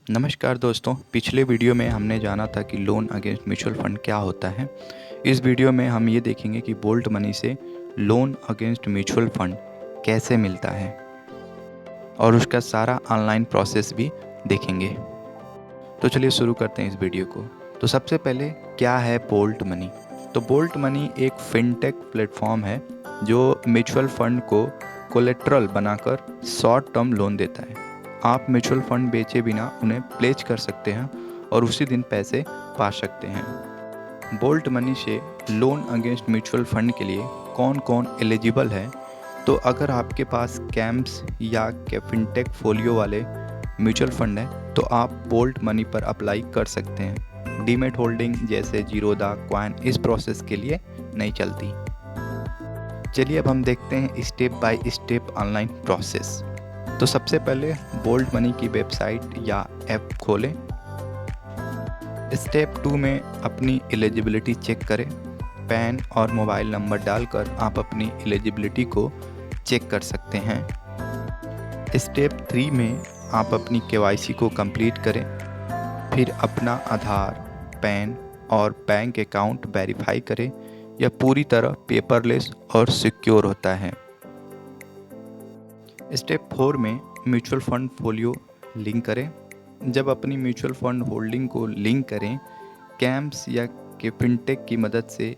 नमस्कार दोस्तों, पिछले वीडियो में हमने जाना था कि लोन अगेंस्ट म्यूचुअल फंड क्या होता है। इस वीडियो में हम ये देखेंगे कि बोल्ट मनी से लोन अगेंस्ट म्यूचुअल फंड कैसे मिलता है और उसका सारा ऑनलाइन प्रोसेस भी देखेंगे। तो चलिए शुरू करते हैं इस वीडियो को। तो सबसे पहले क्या है बोल्ट मनी? तो बोल्ट मनी एक फिनटेक प्लेटफॉर्म है जो म्यूचुअल फंड को कोलेट्रल बनाकर शॉर्ट टर्म लोन देता है। आप म्यूचुअल फंड बेचे बिना उन्हें प्लेज कर सकते हैं और उसी दिन पैसे पा सकते हैं। बोल्ट मनी से लोन अगेंस्ट म्यूचुअल फंड के लिए कौन कौन एलिजिबल है? तो अगर आपके पास कैम्प्स या फिनटेक फोलियो वाले म्यूचुअल फंड है तो आप बोल्ट मनी पर अप्लाई कर सकते हैं। डीमेट होल्डिंग जैसे जीरोधा, क्वाइन इस प्रोसेस के लिए नहीं चलती। चलिए अब हम देखते हैं step by step online process. तो सबसे पहले बोल्ट मनी की वेबसाइट या ऐप खोलें। स्टेप 2 में अपनी एलिजिबिलिटी चेक करें। पैन और मोबाइल नंबर डालकर आप अपनी एलिजिबिलिटी को चेक कर सकते हैं। स्टेप 3 में आप अपनी केवाईसी को कंप्लीट करें, फिर अपना आधार, पैन और बैंक अकाउंट वेरीफाई करें। यह पूरी तरह पेपरलेस और सिक्योर होता है। स्टेप 4 में म्यूचुअल फंड फोलियो लिंक करें। जब अपनी म्यूचुअल फंड होल्डिंग को लिंक करें, कैम्प्स या फिनटेक की मदद से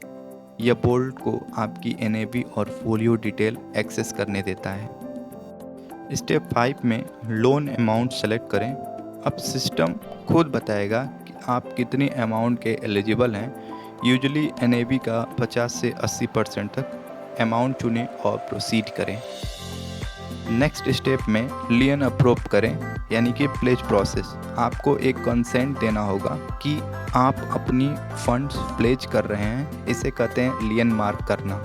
यह बोल्ट को आपकी एनएवी और फोलियो डिटेल एक्सेस करने देता है। स्टेप 5 में लोन अमाउंट सेलेक्ट करें। अब सिस्टम खुद बताएगा कि आप कितनी अमाउंट के एलिजिबल हैं। यूजुअली एनएवी का 50 से 80% तक अमाउंट चुनें और प्रोसीड करें। नेक्स्ट स्टेप में लियन अप्रूव करें, यानी कि प्लेज प्रोसेस। आपको एक कंसेंट देना होगा कि आप अपनी फंड्स प्लेज कर रहे हैं। इसे कहते हैं लियन मार्क करना।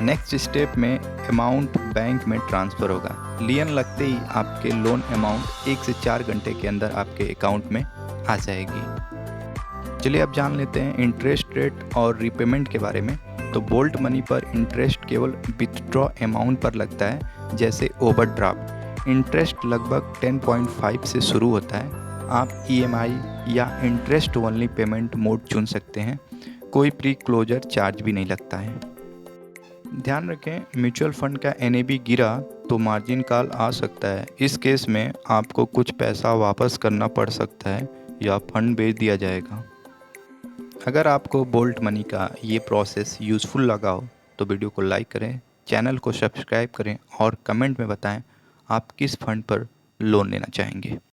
नेक्स्ट स्टेप में अमाउंट बैंक में ट्रांसफ़र होगा। लियन लगते ही आपके लोन अमाउंट 1 से 4 घंटे के अंदर आपके अकाउंट में आ जाएगी। चलिए अब जान लेते हैं इंटरेस्ट रेट और रीपेमेंट के बारे में। तो बोल्ट मनी पर इंटरेस्ट केवल विथड्रॉ अमाउंट पर लगता है, जैसे ओवरड्राफ्ट। इंटरेस्ट लगभग 10.5 से शुरू होता है। आप ईएमआई या इंटरेस्ट ओनली पेमेंट मोड चुन सकते हैं। कोई प्री क्लोजर चार्ज भी नहीं लगता है। ध्यान रखें, म्यूचुअल फंड का एनएवी गिरा तो मार्जिन कॉल आ सकता है। इस केस में आपको कुछ पैसा वापस करना पड़ सकता है या फंड बेच दिया जाएगा। अगर आपको बोल्ट मनी का ये प्रोसेस यूज़फुल लगा हो तो वीडियो को लाइक करें, चैनल को सब्सक्राइब करें और कमेंट में बताएं आप किस फंड पर लोन लेना चाहेंगे।